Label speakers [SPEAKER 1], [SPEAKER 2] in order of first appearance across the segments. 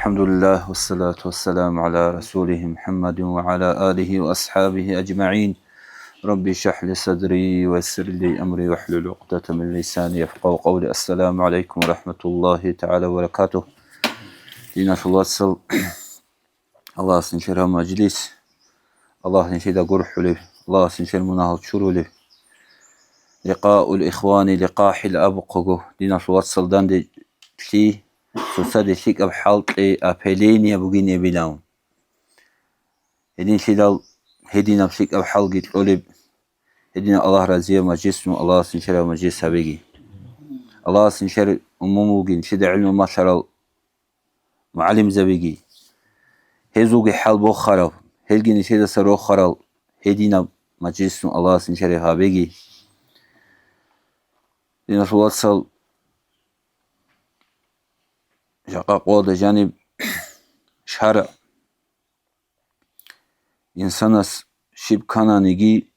[SPEAKER 1] الحمد لله والصلاة والسلام على رسوله محمد وعلى آله وأصحابه أجمعين. ربي اشرح لي صدري ويسر لي أمري واحلل عقدة من لساني يفقهوا قولي. السلام عليكم ورحمة الله تعالى وبركاته. دينا في الوصل الله سنشرها مجلس الله سنشيدا قرح له الله سنشر مناهض شروع له لقاء الإخوان لقاء حل أبقه دينا في الوصل داندي في سوسادي شيك أب حلقي أبهليني أبوغيني بلاون هدين شدال هدين أبشيك أب حلقي تقولب هدين الله رزيه مجلس الله سنشر مجلس هبيجي الله سنشر أموموغين شد علم ما شرال معلم زبيجي هزوغي حال بو خراب هلجين شد سرو خرال هدين مجلس الله سنشر هبيجي دين الوصل شقاق وضع جانب شرع إنسانس شب كانانيجي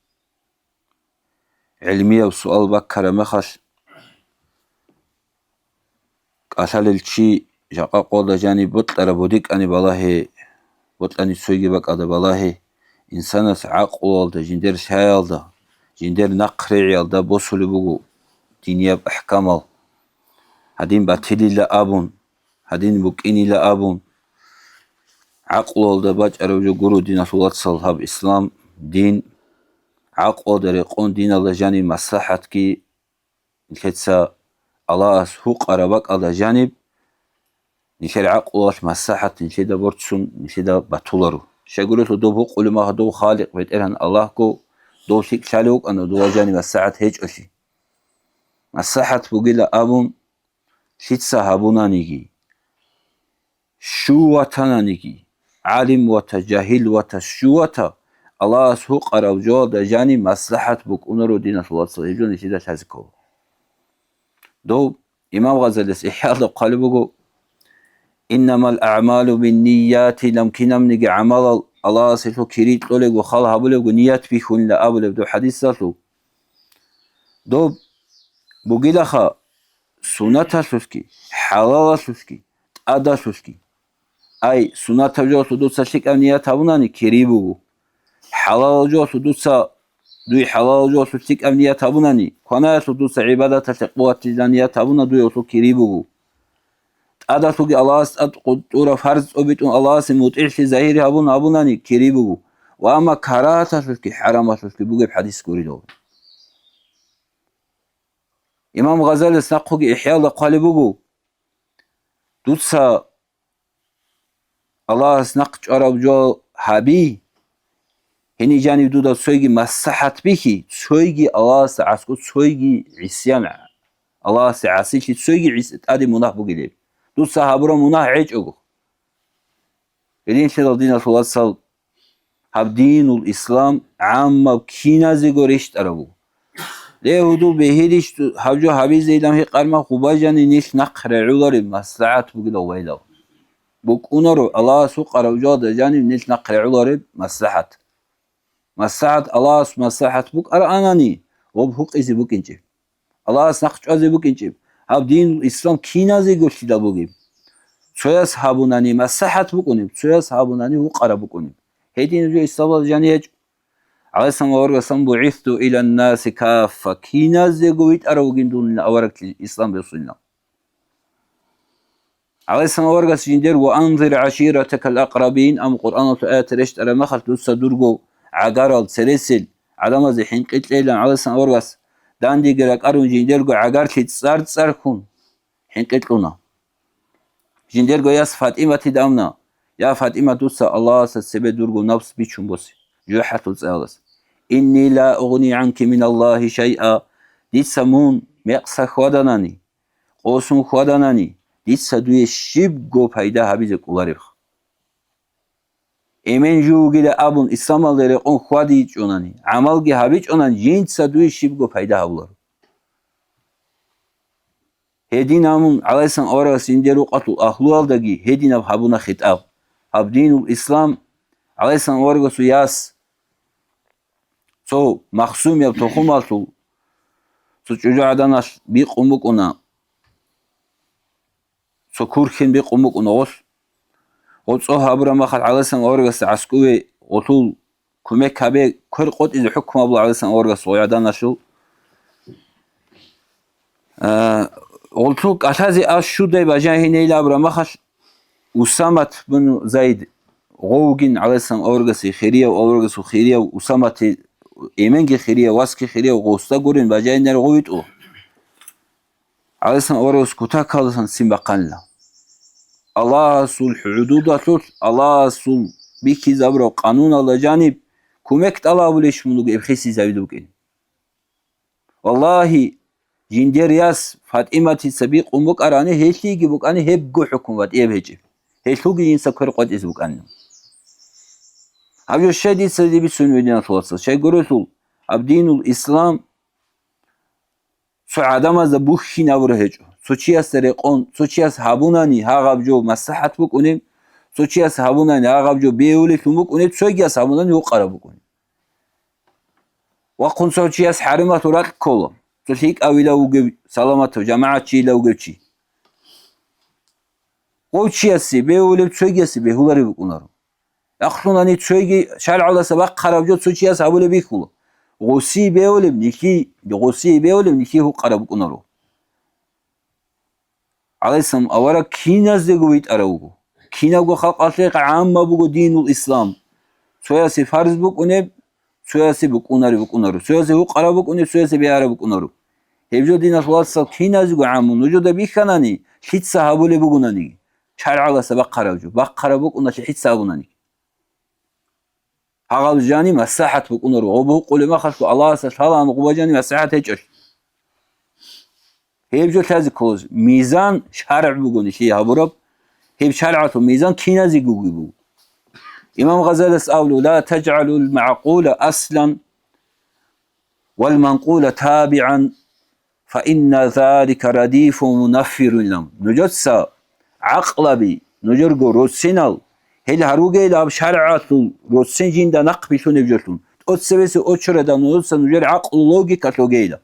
[SPEAKER 1] علمية وسؤال بكرة مخش أصل الشيء شقاق وضع جانب بطل بوديك أني بالله بطل أني سويجي بك أدا بالله إنسانس عقل والده جندر شايل ده جندر نقري يالده بوصل بقو دنيا بأحكامه هدين باتلي لأبون هدين بكيني لأبون عقل والده باج أروجو قرو دين صلوات صلحاب إسلام دين عقل دريقون دين الله جانب مصلحة كي نكتسا الله أسهوق أرباك الله جانب نشر عقل واش مصلحة نشيدا برتسون نشيدا بطولارو شاقولتو دو بوق علماء دو خالق بيت إرهن الله كو دو شيك شالوك أنو دو جانب مصلحة هيج أشي مصلحة بقيل أبون شيتسا هابونا نيجي شو وطنا نيجي عالم وتجاهل وتشوتا الله سوق أروجو دجاني مصلحة بك أنرو دين الله صلى الله عليه وسلم هزكو دو إمام غزالي إحياء قلبه إنما الأعمال بالنيات لم كنم نجي عمل الله سيفو كريت لولك وخالها بولك ونيات بيخون لأبولك دو حديث ساتو دو بقيلخا سنة سوسكي حلال سوسكي أدا سوسكي أي سنة جو سدوسا شك أمنيات هبوناني كريبو حلال جو سدوسا دوی حلال جو سوسك أمنيات هبوناني كنا سدوسا عبادة تقوى تجانيات هبونا دوی وسو كريبو أدا سوكي الله أد قدورة فرز أبيتون الله سموت إعشي زهيري هبوناني كريبو وأما كراتا سوسكي حرام سوسكي بوغي بحديث كوريدو إمام غزالي سنقوكي إحياء قالبو دوتسا الله سنقش أراب جو هابي هني جانب دودا سويجي مصحت بيكي سويجي الله سعسكو سويجي عسيان الله سعسيشي سويجي عسيت أدي مناح بقليب دوتسا هابرا مناح عيج أغو إلين شدال دين الله صل هاب دين الإسلام عامة كينا زيغو ريشت أرابو ليه هدو بهيريش هاوجو هابي زيدام هي قرما خوبا جاني نيش نقر عولاري مصلحت بقلو ويلو بوك اونارو الله سوق أروجو دجاني نيش نقر عولاري مصلحت الله مصلحت بوك أراناني وبحق إزي بوك إنجيب الله سنقش أزي بوك إنجيب هاب دين الإسلام كينا زي قوشي دا بوكيب سوياس هابوناني مصلحت بوكونيب سوياس هابوناني وقرا بوكونيب هيدين جو إسلام جاني هج عليه السلام ورقصان بعثت إلى الناس كافة كينا زي قويت أروغين دون أورك الإسلام بيصلنا عليه السلام ورقص جندير وأنظر عشيرتك الأقربين أم قرآن آيات رشت أرى مخلت دوسا درقو عقارل سلسل عدم زي حين قلت ليلا عليه السلام ورقص دان دي قرق أرون جندير قو عقار كي تصار كون حين قلت لنا جندير قو ياس فاطمة دامنا يا فاطمة دوسا الله سسبه درقو نفس بيشون بوسي جوحة الزالس إني لا أغني عنك من الله شيئا دي سمون ميقصا خواداناني قوسون خواداناني دي سدوي شب قو پايدا حبيزك أولاريخ إمن جو گيدا أبون إسلام اللي قون خوادي جوناني عمل گي حبيج اونان جين سدوي شب قو پايدا حبولار هدين امون عليه السلام أورا سندرو قتل أخلوال داگي هدين اب حبونا خطاب هب دين الإسلام عليه السلام أورا سياس سو مخصوم يب تخوم السو سو چوجو عداناش بي قومك اونا سو كورخين بي قومك اونا غش قصوها أبرا خد على سن أورغس عسكوي وطول كمك هبي كل قط إذا حكم أبو على سن أورغس ويعدنا شو قلتلك أشازي أشو ده بجاه نيل أبرا مخش أسامة بن زيد غوجين على سن أورغس خيرية وأورغس خيرية وأسامة إيمانجي خيرية واسكي خيرية وغوستا قرين بجاه نيل غويت أو على سن أورغس كتاك على سن سيمبقان لا الله سول حدودات الله سول بيكي زبر قانون الله جانب كمك الله وليش منو بخيسي زايدوك والله جندير ياس فاطمة سبيق أمك أراني هيشي جبوك أنا هبجو حكومة إيه بهجي هيشوجي إنسان كرقات إزبوك أنا أبجو الشديد سدي بسون مدينة توصل شيء قرطول أبدين الإسلام سعادة ما زبوخي نبره هجو سوچی سرقون سوچی هابونانی ها جو مصلحت بکنیم سوچی هابونانی ها جو بیولی تو بکنیم سوگی هابونانی او قرار بکنیم و قن سوچی حرمت ورد کلم سوچیک اویلا وگب سلامت و جماعت چی لوگب چی او چی هستی بیولی سوگی هستی بیهولاری بکنارم اخشونانی سوگی شرع الله سبق قرار جو سوچی هابولی بیکولم غوسی بیولیم نیکی هو قرار بکنارم عليه السلام أورا كينا زيجويت أروجو كينا جو خلق أطلق عامة بقو دين الإسلام سوياسي فرز بقونب سوياسي بقونارو سوياسي هو قرا بقونب سوياسي بيارا بقونارو هبجو دين الله صل كينا زيجو عامو نوجو ده بيخناني حيت صحابولي بقوناني شرع الله سبق قراجو بقرا بقونا حيت صحابوناني هاغال جاني مساحة بقونارو وبو قولي ما خلقو الله سبحانه نقوبا جاني مساحة هيجش هيبجو تازي كوز ميزان شرع بقوني شيء هبرب هيب شرعته ميزان كينا زيجوجي بو إمام غزالي سأولو لا تجعلوا المعقول أصلا والمنقول تابعا فإن ذلك رديف منفر لهم نجدسا عقل بي نجرقو روسينال هل هروجي لاب شرعته روسين جين نقبشون يبجرتون أتسبس أتشردا نوصل نجر عقل لوجيكا لوجيلا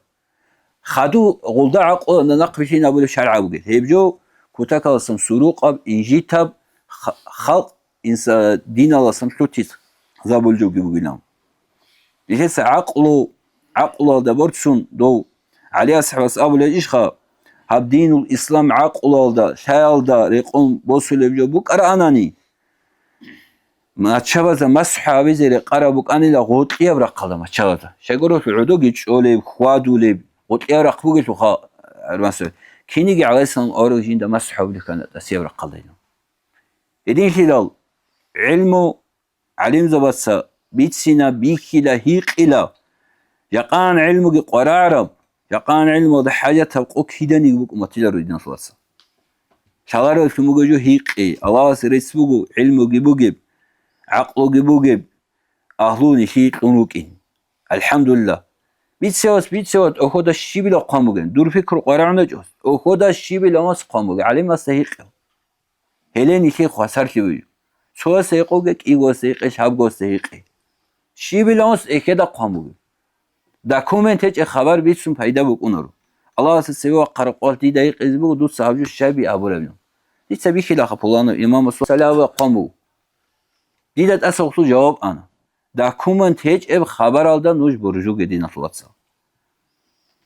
[SPEAKER 1] خدو غلدا عقل نقبشين أبو الشرع بوجي هيبجو كتاك الصم سروق أب إنجيتاب خلق إنسان دين الله صم شوتيس زابول جو بوجينام ليش عقله دبرتشون دو عليه أصحاب أبو الإشخا هب دين الإسلام عقله دا شايل دا ريقوم بوسول بجو بوك أراناني ما تشابه مسحابي زي قربوك أني لا غوت يبرق قدم تشابه شجرة العدو جيش أولي خوادو لي غوت يبرق بوجي وخا المسح كينيجي عليه السلام أورجين ده مسحاب اللي كانت أسيبرق قدينا إدين خلال علمه علم زبطة بيتسنا بيكلا هيقلا يقان علمه قرارب يقان علمه ده حاجة تبقى كيدا نيجبك وما تجرو إدين صلصة شغله في مجو هيقي الله سريس بوجو علمه جبوجب عقله جبوجب أهلوني شيء قنوكين الحمد لله بيتسوت أخذ الشيء بلا قاموجن دور فكر قرارنا جوز أخذ الشيء بلا ماس قاموج علم استهيق هلني شيء خسر شيء شو سيقوجك إيجو سيقش هبجو سيقي شيء بلا ماس إكيدا قاموج داكومنت هيك خبر بيتسون فايدة بكونرو الله سيسوي قرقال دي دقيق إزبو دو صاحبجو الشابي أبو لبنان دي سبي خلاف بولانو إمام الصلاة قامو ديدت أسوقتو جواب أنا داكومنت هيك إب خبر alda نوش برجو جدي نطلعت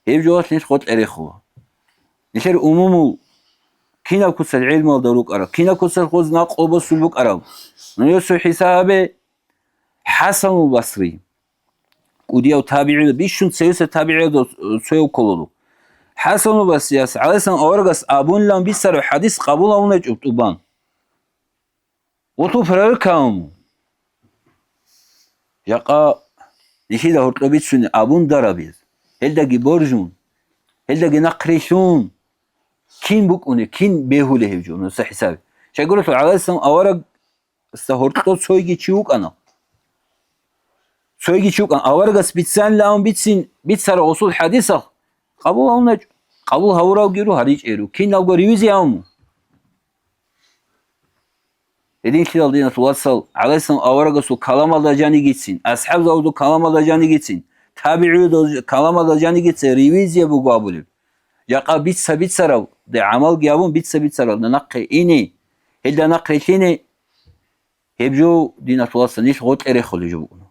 [SPEAKER 1] هيب جوات نيش خود أريخوا نشر أمومو كينا كوس العلم والدروك أرى كينا كوس الخوز ناقو بسلوك أرى نيوسو حسابه حسن البصري وديو تابعي بيشون سيوس تابعي دو سيو كولو حسن البصري على سن أورغس أبون لام بيسر حديث قبول أونه جبتوبان وطو فراركام يقا نشيد هرطو بيتسون أبون درابيز هلداقي برجون هلداقي نقريشون كين بكونه كين بيهوله هجون نسا حسابي شاقولة على السلام أورق استهرطو سويجي تشيوك أنا سويجي تشيوك أنا أورق بيتسان لهم بيتسار أصول حديثة قبول هونج قبول هوراو جيرو هريج إيرو كين نوغو ريوزي هونو Dediğin ki aldığına tuvatsal aleyhisselam avaraga su kalam alacağını gitsin. Ashab zavdu kalam alacağını gitsin. Tabi'i da kalam alacağını gitsin. Reviziye bu kabulü. Yaqa bit sarav. De amal giyabun bit sarav. De naqqi ini. Hilda naqqi şini. هبجو ديناتullah نيش غوت اريخولي جو بكنا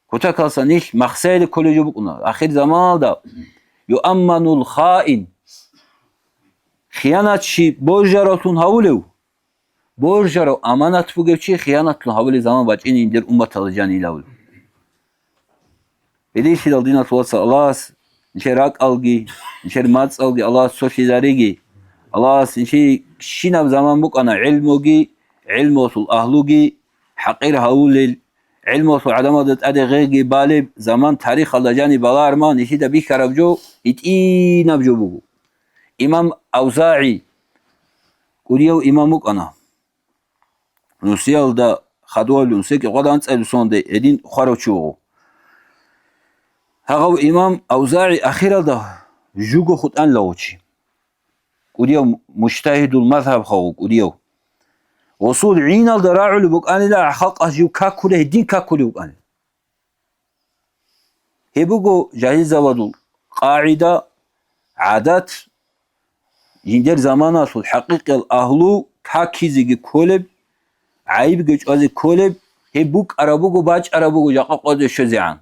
[SPEAKER 1] كوتا كالسا نيش مخسيل كولي جو بكنا آخر زمان دا يؤمن الخائن خيانات شي بوجراتون هاولو بوجرو امانات بوگچی خیانتون هاولی زمان باچین ایندر امت الجانی لاول بدیشی دال دیناتullah الله نشراك algi نشر ماتس algi الله سوشيداريگي الله نشي شيناب زمان بوك انا علموگي علموتul ahlugi حقير هاول علموتul عدمادت ادي غيگي بالي زمان تاريخ الجاني بالا ارما نشي دا بيخربجو اتينابجو بوگو امام اوزاعي قريو اماموك انا نوسيال دا خدوال نوسيك قدان تسألسون دي ادين خاروچو هاغو امام اوزاعي اخيرا دا جوگو خود ان لاوچي قريو مجتهد المذهب خو قريو وصول عينال دا راعو بوك ان لا خلق اجيو كاكوله دين كاكوله بوك ان هبوگو جاهز زوادو قاعدة عادات يندر زمانا سول حقيقي الاهلو كاكيزيگي كولب عيب گچ از کولب هبوك عربوگو باج عربوگو جاقا قد شزعان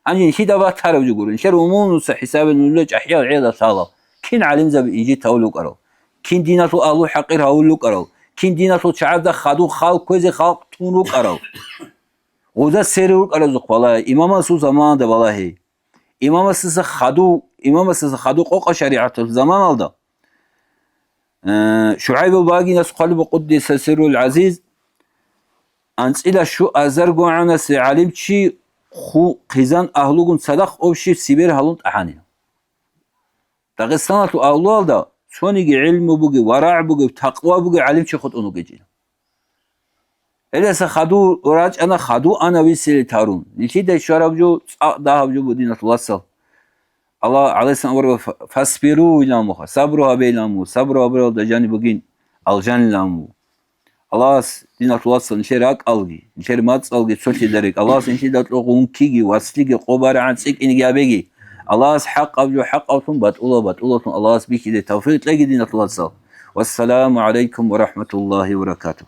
[SPEAKER 1] انجي شي دابا تارو جوگورن شر عموم حساب نولج احياء عيدا صالا كين علم زب يجي تولو قرو كين ديناتو الله حقير هاولو قرو كين ديناتو شعب دا خدو خلق كوزي خلق تونو قرو ودا سيرو قرو زقلا امام سو زمان دا والله امام سس خدو قوق شريعه زمان الدا شعيب الباقي ناس قلب قدس سر العزيز انسيلا شو ازرگو عنس علم چي خو قيزان اهلوگون صدق اوشي سيبر هلوند احاني داغستان تو اهلوال دا سونيگي علم بوگي ورع بوگي تقوى بوگي علم چي خود اونو گجين اليسا خدو راج انا خدو انا ويسيل تارون نيشي دا شرابجو دا هبجو بودينة الله الله عليه السلام ورغو فاسبرو الامو صبرو بيلامو صبرو برو دا جاني بوگين الجان لامو الله ديناتullah نشراك algi نشر ماتس algi سوشيداريك الله نشي داتلوغون كيگي واسليگي قبار عن سيك انيگا بيگي الله حق ابجو حق اوتون باتولاتون الله بيكي توفيق لگي ديناتullah والسلام عليكم ورحمة الله وبركاته